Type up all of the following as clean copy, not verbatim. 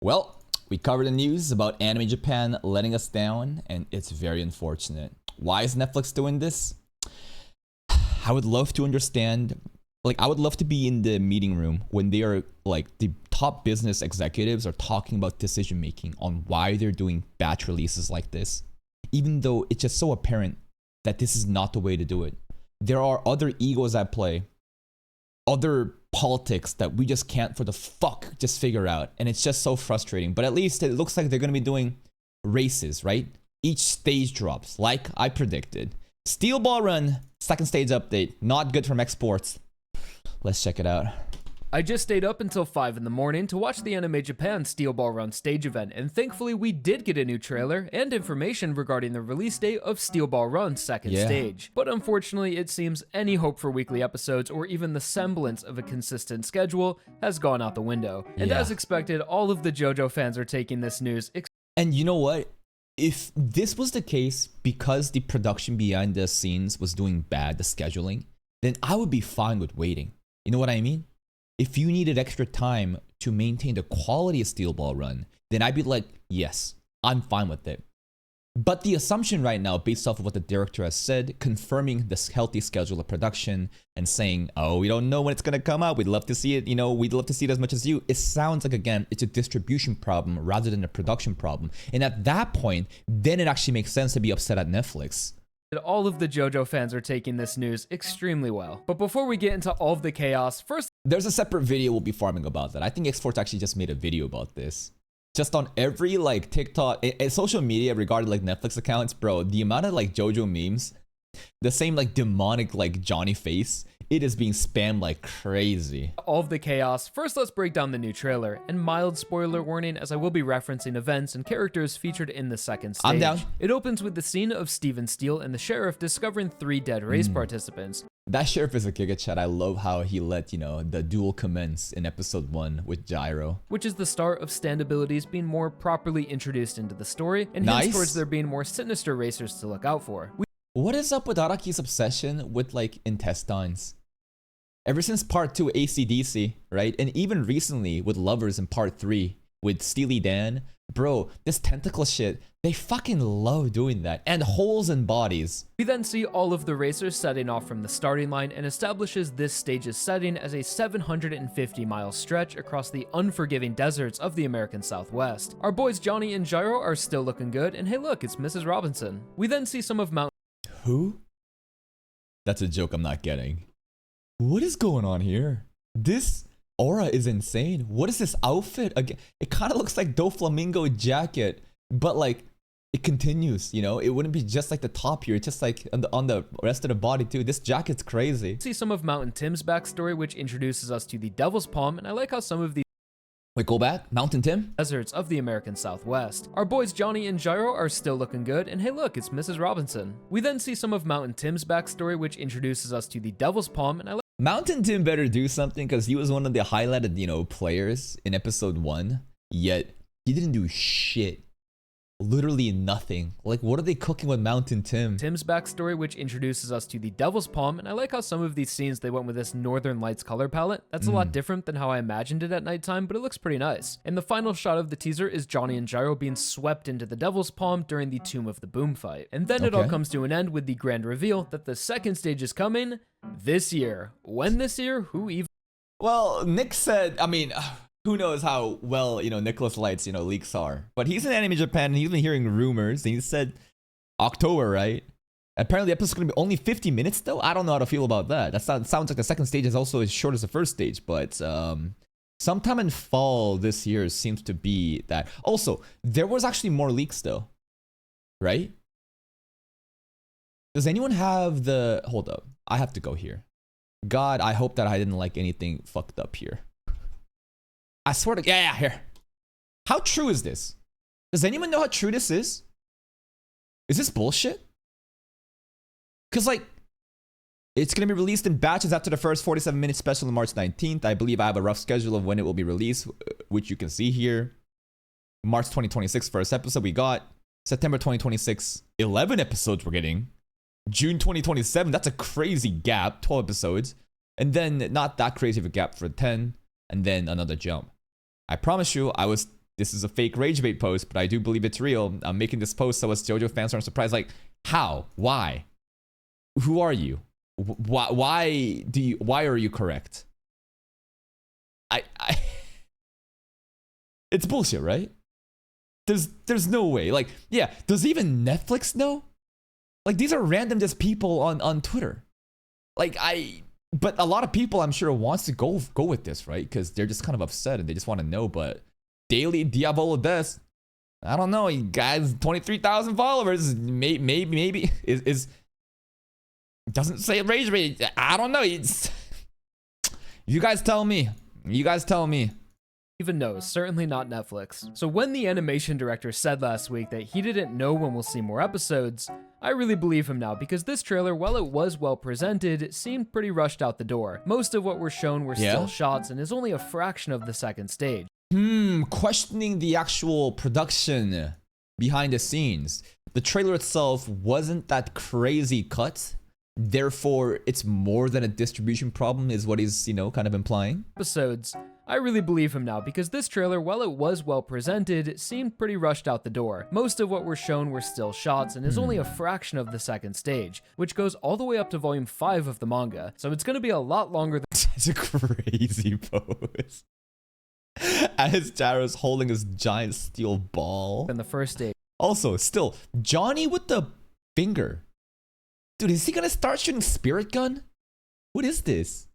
Well, we covered the news about anime Japan letting us down, and it's very unfortunate. Why is Netflix doing this? I would love to understand. I would love to be in the meeting room when they are the top business executives are talking about decision making on why they're doing batch releases like this, even though it's just so apparent that this is not the way to do it. There are other egos at play, other politics that we just can't for the fuck just figure out, and it's just so frustrating. But at least it looks like they're going to be doing races, right? Each stage drops like I predicted. Steel Ball Run second stage update, not good from exports. Let's check it out. I just stayed up until 5 in the morning to watch the Anime Japan Steel Ball Run stage event, and thankfully we did get a new trailer and information regarding the release date of Steel Ball Run's second stage. But unfortunately, it seems any hope for weekly episodes or even the semblance of a consistent schedule has gone out the window. And as expected, all of the JoJo fans are taking this news. And you know what? If this was the case because the production behind the scenes was doing bad, the scheduling, then I would be fine with waiting. You know what I mean? If you needed extra time to maintain the quality of Steel Ball Run, then I'd be like, yes, I'm fine with it. But the assumption right now, based off of what the director has said, confirming this healthy schedule of production and saying, oh, we don't know when it's going to come out. We'd love to see it. We'd love to see it as much as you. It sounds like, again, it's a distribution problem rather than a production problem. And at that point, then it actually makes sense to be upset at Netflix. All of the JoJo fans are taking this news extremely well. But before we get into all of the chaos, first, there's a separate video we'll be farming about that. I think X-Force actually just made a video about this. Just on every TikTok and social media regarding Netflix accounts, bro, the amount of JoJo memes, the same demonic Johnny face, it is being spammed like crazy. All of the chaos. First, let's break down the new trailer. And mild spoiler warning, as I will be referencing events and characters featured in the second stage. I'm down. It opens with the scene of Steven Steele and the sheriff discovering 3 dead race participants. That sheriff is a giga chat. I love how he let, the duel commence in episode 1 with Gyro. Which is the start of stand abilities being more properly introduced into the story, and hints towards there being more sinister racers to look out for. What is up with Araki's obsession with intestines? Ever since part 2 AC/DC, right? And even recently with Lovers in part 3 with Steely Dan. Bro, this tentacle shit, they fucking love doing that. And holes in bodies. We then see all of the racers setting off from the starting line and establishes this stage's setting as a 750-mile stretch across the unforgiving deserts of the American Southwest. Our boys Johnny and Gyro are still looking good, and hey look, it's Mrs. Robinson. We then see some of Mount... Who? That's a joke I'm not getting. What is going on here? This aura is insane. What is this outfit again? It kind of looks like Doflamingo jacket, but it continues, it wouldn't be just the top here. It's just on the rest of the body too. This jacket's crazy. See some of Mountain Tim's backstory, which introduces us to the Devil's Palm, and I like how some of the Wait, go back. Mountain Tim? Deserts of the American Southwest. Our boys Johnny and Gyro are still looking good, and hey look, it's Mrs. Robinson. We then see some of Mountain Tim's backstory, which introduces us to the Devil's Palm, and I like Mountain Tim better do something because he was one of the highlighted, players in episode 1, yet he didn't do shit. Literally nothing. What are they cooking with Mountain Tim? Tim's backstory, which introduces us to the Devil's Palm, and I like how some of these scenes they went with this Northern Lights color palette. That's a lot different than how I imagined it at nighttime, but it looks pretty nice. And the final shot of the teaser is Johnny and Gyro being swept into the Devil's Palm during the Tomb of the Boom fight. And then it all comes to an end with the grand reveal that the second stage is coming this year. When this year? Who even? Well, Nick said, who knows how well, Nicholas Light's, leaks are. But he's in Anime Japan and he's been hearing rumors. And he said October, right? Apparently the episode's going to be only 50 minutes though. I don't know how to feel about that. That sounds like the second stage is also as short as the first stage. But sometime in fall this year seems to be that. Also, there was actually more leaks though. Right? Does anyone have the... Hold up. I have to go here. God, I hope that I didn't anything fucked up here. I swear to... Yeah, here. How true is this? Does anyone know how true this is? Is this bullshit? Because, it's going to be released in batches after the first 47-minute special on March 19th. I believe I have a rough schedule of when it will be released, which you can see here. March 2026, first episode we got. September 2026, 11 episodes we're getting. June 2027, that's a crazy gap, 12 episodes. And then not that crazy of a gap for 10. And then another jump. I promise you, I was this is a fake rage bait post, but I do believe it's real. I'm making this post so us JoJo fans aren't surprised. Like, how? Why? Who are you? Why are you correct? I it's bullshit, right? There's no way. Like, yeah, does even Netflix know? Like, these are random just people on Twitter. Like, but a lot of people I'm sure wants to go with this, right? Because they're just kind of upset and they just want to know. But Daily Diabolo Des, I don't know. He guys 23,000 followers. Maybe is doesn't say rage rate. I don't know. You guys tell me. You guys tell me. Even knows, certainly not Netflix. So when the animation director said last week that he didn't know when we'll see more episodes, I really believe him now, because this trailer, while it was well presented, seemed pretty rushed out the door. Most of what were shown were still shots and is only a fraction of the second stage. Questioning the actual production behind the scenes. The trailer itself wasn't that crazy cut. Therefore, it's more than a distribution problem is what he's, kind of implying. Episodes. I really believe him now, because this trailer, while it was well presented, seemed pretty rushed out the door. Most of what were shown were still shots and is only a fraction of the second stage, which goes all the way up to volume 5 of the manga. So it's going to be a lot longer than That's a crazy pose. As Gyro's holding his giant steel ball. the first stage. Also, still, Johnny with the finger. Dude, is he gonna start shooting spirit gun? What is this?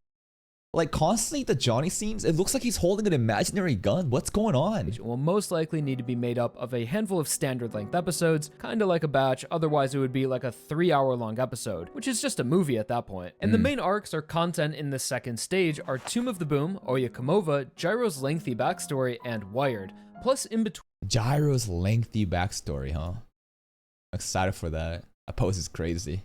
Like, constantly the Johnny scenes, it looks like he's holding an imaginary gun. What's going on? Will most likely need to be made up of a handful of standard length episodes, kinda like a batch, otherwise it would be like a 3-hour long episode, which is just a movie at that point. And the main arcs or content in this second stage are Tomb of the Boom, Oyakamova, Gyro's lengthy backstory, and Wired. Plus in between Gyro's lengthy backstory, huh? I'm excited for that. That pose is crazy.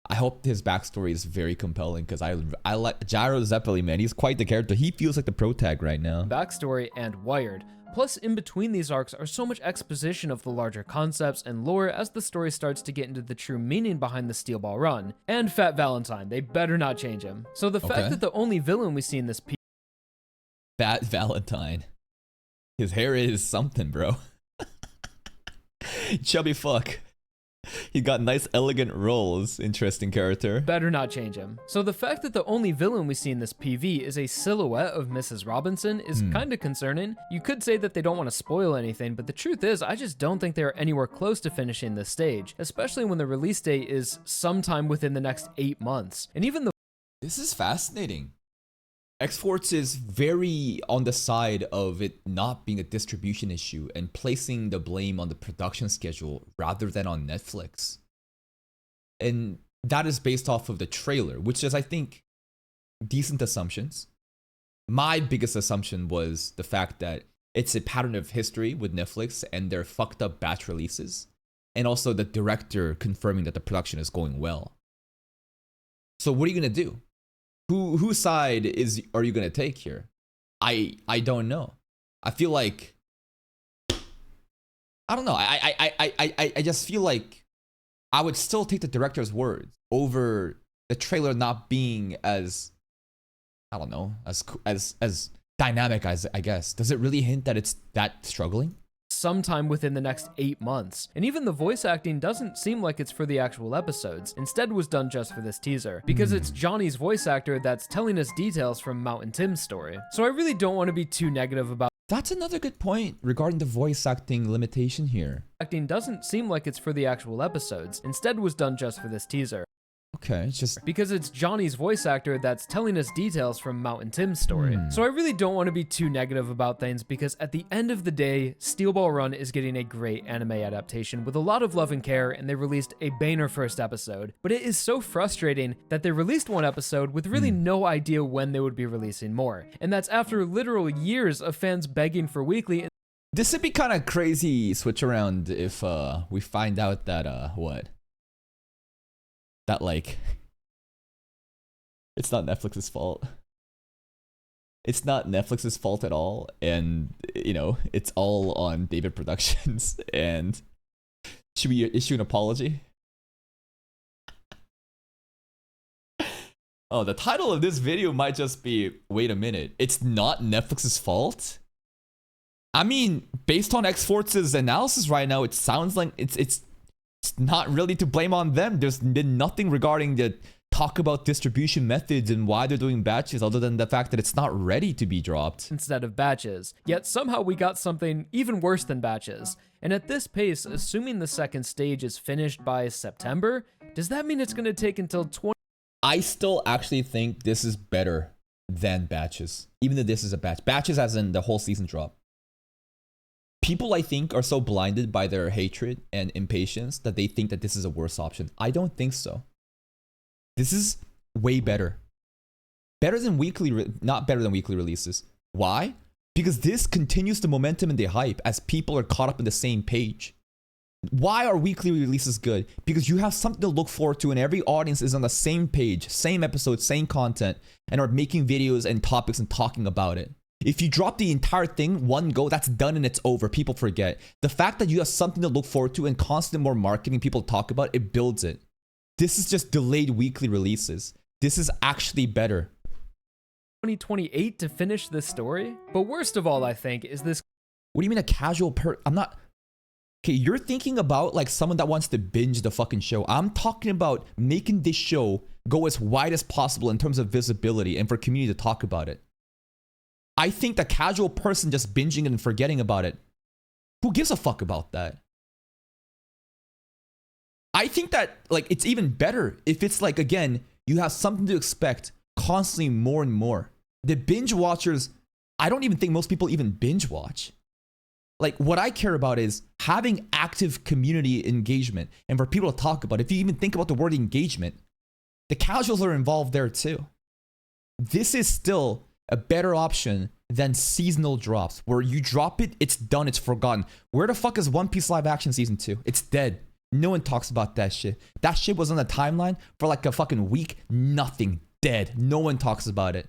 I hope his backstory is very compelling, because I like Gyro Zeppeli, man. He's quite the character. He feels like the protag right now. Backstory and Wired. Plus, in between these arcs are so much exposition of the larger concepts and lore as the story starts to get into the true meaning behind the Steel Ball run. And Fat Valentine, they better not change him. So the fact that the only villain we see in this piece, Fat Valentine, his hair is something, bro. Chubby fuck. He got nice, elegant rolls. Interesting character. better not change him. So the fact that the only villain we see in this PV is a silhouette of Mrs. Robinson is kinda concerning. You could say that they don't want to spoil anything, but the truth is, I just don't think they're anywhere close to finishing this stage, especially when the release date is sometime within the next 8 months. And even though This is fascinating. X-Force is very on the side of it not being a distribution issue and placing the blame on the production schedule rather than on Netflix. And that is based off of the trailer, which is, I think, decent assumptions. My biggest assumption was the fact that it's a pattern of history with Netflix and their fucked up batch releases, and also the director confirming that the production is going well. So what are you gonna do? Whose side are you gonna take here? I don't know. I feel like I don't know. I just feel like I would still take the director's words over the trailer not being as, I don't know, as dynamic as, I guess. Does it really hint that it's that struggling? sometime within the next 8 months. And even the voice acting doesn't seem like it's for the actual episodes. Instead was done just for this teaser, because it's Johnny's voice actor that's telling us details from Mountain Tim's story. So I really don't want to be too negative about That's another good point regarding the voice acting limitation here. acting doesn't seem like it's for the actual episodes. Instead was done just for this teaser. Okay, it's just Because it's Johnny's voice actor that's telling us details from Mountain Tim's story. So I really don't want to be too negative about things, because at the end of the day, Steel Ball Run is getting a great anime adaptation with a lot of love and care, and they released a banger first episode. But it is so frustrating that they released one episode with really no idea when they would be releasing more. And that's after literal years of fans begging for weekly. this would be kind of crazy switch around if we find out that that like it's not Netflix's fault. It's not Netflix's fault at all, and you know, it's all on David Productions. And should we issue an apology? Oh, the title of this video might just be, wait a minute, it's not Netflix's fault? I mean, based on X-Force's analysis right now, it sounds like it's not really to blame on them. There's been nothing regarding the talk about distribution methods and why they're doing batches other than the fact that it's not ready to be dropped. Instead of batches. Yet somehow we got something even worse than batches. And at this pace, assuming the second stage is finished by September, does that mean it's going to take until 20? I still actually think this is better than batches, even though this is a batch. Batches as in the whole season drop. People, I think, are so blinded by their hatred and impatience that they think that this is a worse option. I don't think so. This is way better. Better than not better than weekly releases. Why? Because this continues the momentum and the hype as people are caught up in the same page. Why are weekly releases good? Because you have something to look forward to and every audience is on the same page, same episode, same content, and are making videos and topics and talking about it. If you drop the entire thing one go, that's done and it's over. People forget. The fact that you have something to look forward to and constant more marketing people talk about, it builds it. This is just delayed weekly releases. This is actually better. 2028 to finish this story? But worst of all, I think, is this. What do you mean a casual I'm not. Okay, you're thinking about like someone that wants to binge the fucking show. I'm talking about making this show go as wide as possible in terms of visibility and for community to talk about it. I think the casual person just binging it and forgetting about it, who gives a fuck about that? I think that like it's even better if it's like, again, you have something to expect constantly more and more. The binge watchers, I don't even think most people even binge watch. Like what I care about is having active community engagement and for people to talk about. If you even think about the word engagement, the casuals are involved there too. This is still a better option than seasonal drops where you drop it, it's done, it's forgotten. Where the fuck is One Piece live action season 2? It's dead. No one talks about that shit. That shit was on the timeline for like a fucking week. Nothing. Dead. No one talks about it.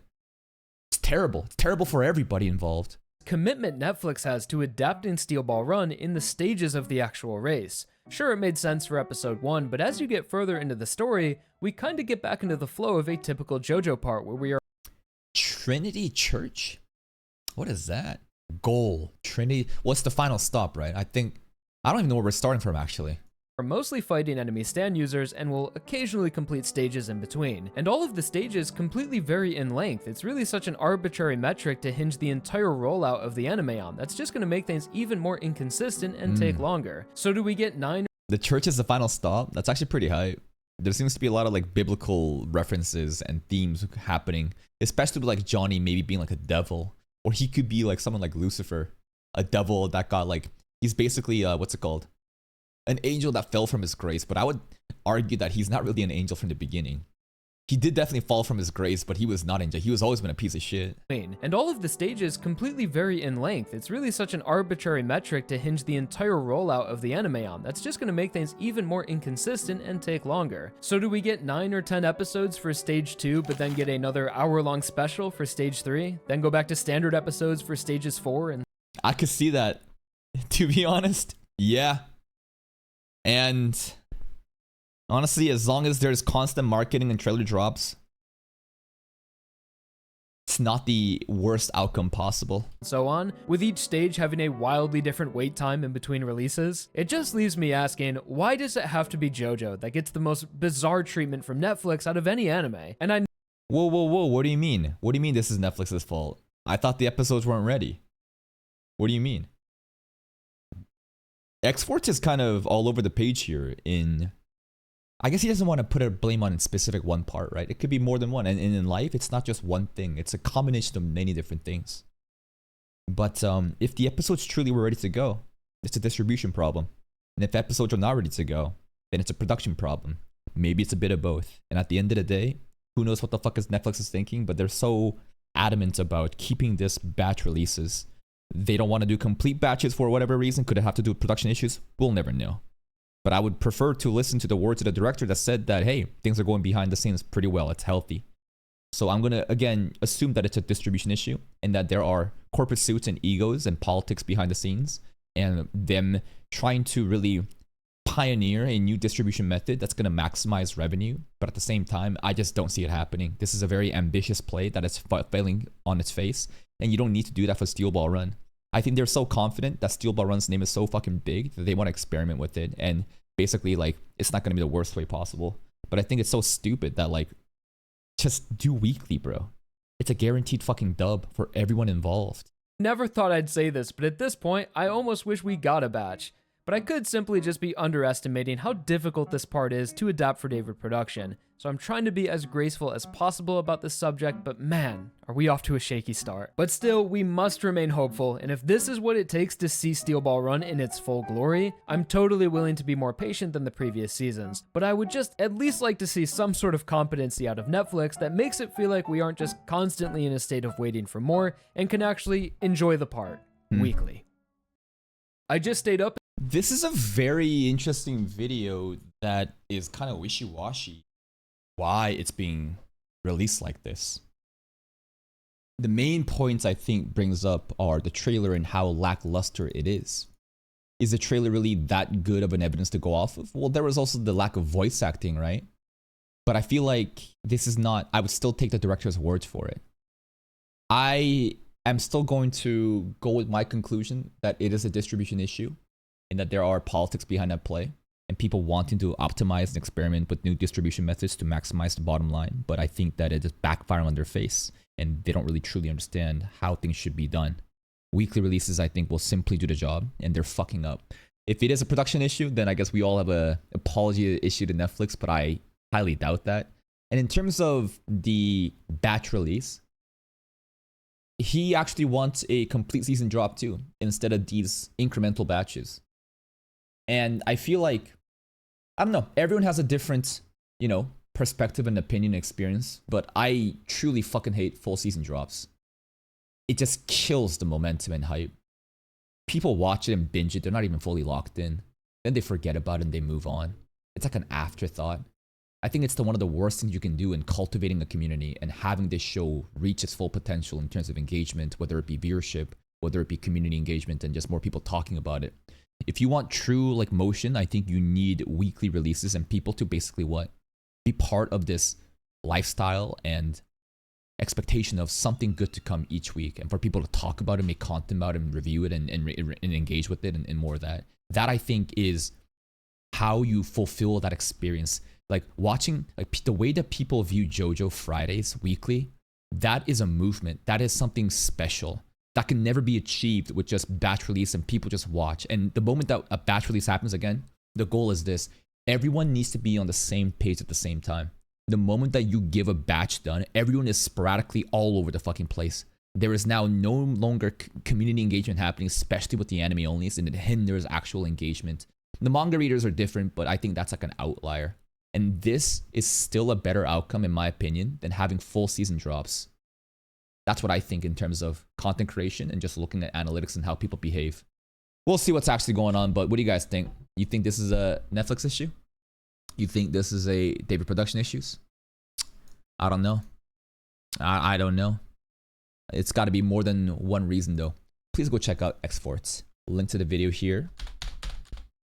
It's terrible. It's terrible for everybody involved. Commitment Netflix has to adapting Steel Ball Run in the stages of the actual race. Sure, it made sense for episode 1, but as you get further into the story, we kinda get back into the flow of a typical JoJo part where we are Trinity Church? What is that? Goal. Trinity. What's the final stop, right? I don't even know where we're starting from, actually. mostly fighting enemy stand users and will occasionally complete stages in between. And all of the stages completely vary in length. It's really such an arbitrary metric to hinge the entire rollout of the anime on. That's just going to make things even more inconsistent and take longer. So do we get 9? The church is the final stop? That's actually pretty hype. There seems to be a lot of like biblical references and themes happening, especially with like Johnny maybe being like a devil, or he could be like someone like Lucifer, a devil that got like, he's basically what's it called, an angel that fell from his grace. But I would argue that he's not really an angel from the beginning. He did definitely fall from his grace, but he was not an angel. He was always been a piece of shit. And all of the stages completely vary in length. It's really such an arbitrary metric to hinge the entire rollout of the anime on. That's just going to make things even more inconsistent and take longer. So do we get 9 or 10 episodes for stage 2, but then get another hour-long special for stage 3? Then go back to standard episodes for stages 4? And I could see that, to be honest. Yeah. And honestly, as long as there's constant marketing and trailer drops, it's not the worst outcome possible. so on, with each stage having a wildly different wait time in between releases. It just leaves me asking, why does it have to be JoJo that gets the most bizarre treatment from Netflix out of any anime? And I Whoa, what do you mean? What do you mean this is Netflix's fault? I thought the episodes weren't ready. What do you mean? X-Force is kind of all over the page here in... I guess he doesn't want to put a blame on a specific one part, right? It could be more than one. And in life, it's not just one thing. It's a combination of many different things. But if the episodes truly were ready to go, it's a distribution problem. And if episodes are not ready to go, then it's a production problem. Maybe it's a bit of both. And at the end of the day, who knows what the fuck is Netflix is thinking, but they're so adamant about keeping this batch releases. They don't want to do complete batches for whatever reason. Could it have to do with production issues? We'll never know. But I would prefer to listen to the words of the director that said that, hey, things are going behind the scenes pretty well. It's healthy. So I'm going to, again, assume that it's a distribution issue and that there are corporate suits and egos and politics behind the scenes and them trying to really pioneer a new distribution method that's going to maximize revenue. But at the same time, I just don't see it happening. This is a very ambitious play that is failing on its face. And you don't need to do that for Steel Ball Run. I think they're so confident that Steel Ball Run's name is so fucking big that they want to experiment with it. And basically, like, it's not going to be the worst way possible. But I think it's so stupid that, like, just do weekly, bro. It's a guaranteed fucking dub for everyone involved. Never thought I'd say this, but at this point, I almost wish we got a batch. But I could simply just be underestimating how difficult this part is to adapt for David production. So I'm trying to be as graceful as possible about this subject, but man, are we off to a shaky start. But still, we must remain hopeful, and if this is what it takes to see Steel Ball Run in its full glory, I'm totally willing to be more patient than the previous seasons. But I would just at least like to see some sort of competency out of Netflix that makes it feel like we aren't just constantly in a state of waiting for more, and can actually enjoy the part weekly. I just stayed up. This is a very interesting video that is kind of wishy-washy why it's being released like this. The main points I think brings up are the trailer and how lackluster it is. Is the trailer really that good of an evidence to go off of? Well, there was also the lack of voice acting, right? But I feel like this is not, I would still take the director's words for it. I am still going to go with my conclusion that it is a distribution issue and that there are politics behind that play and people wanting to optimize and experiment with new distribution methods to maximize the bottom line. But I think that it is backfiring on their face and they don't really truly understand how things should be done. Weekly releases, I think, will simply do the job and they're fucking up. If it is a production issue, then I guess we all have a apology issue to Netflix, but I highly doubt that. And in terms of the batch release, he actually wants a complete season drop too, instead of these incremental batches. And I feel like, I don't know, everyone has a different, perspective and opinion and experience, but I truly fucking hate full season drops. It just kills the momentum and hype. People watch it and binge it, they're not even fully locked in. Then they forget about it and they move on. It's like an afterthought. I think it's one of the worst things you can do in cultivating a community and having this show reach its full potential in terms of engagement, whether it be viewership, whether it be community engagement, and just more people talking about it. If you want true motion, I think you need weekly releases and people to basically be part of this lifestyle and expectation of something good to come each week, and for people to talk about it, make content about it, and review it, and engage with it, and more of that. That I think is how you fulfill that experience. Like watching, the way that people view JoJo Fridays weekly, that is a movement. That is something special that can never be achieved with just batch release and people just watch. And the moment that a batch release happens again, the goal is this: everyone needs to be on the same page at the same time. The moment that you give a batch done, everyone is sporadically all over the fucking place. There is now no longer community engagement happening, especially with the anime onlys, and it hinders actual engagement. The manga readers are different, but I think that's like an outlier. And this is still a better outcome, in my opinion, than having full season drops. That's what I think in terms of content creation and just looking at analytics and how people behave. We'll see what's actually going on, but what do you guys think? You think this is a Netflix issue? You think this is a David production issues? I don't know. I don't know. It's got to be more than one reason, though. Please go check out X-Forts. Link to the video here.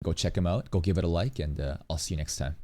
Go check him out. Go give it a like, and I'll see you next time.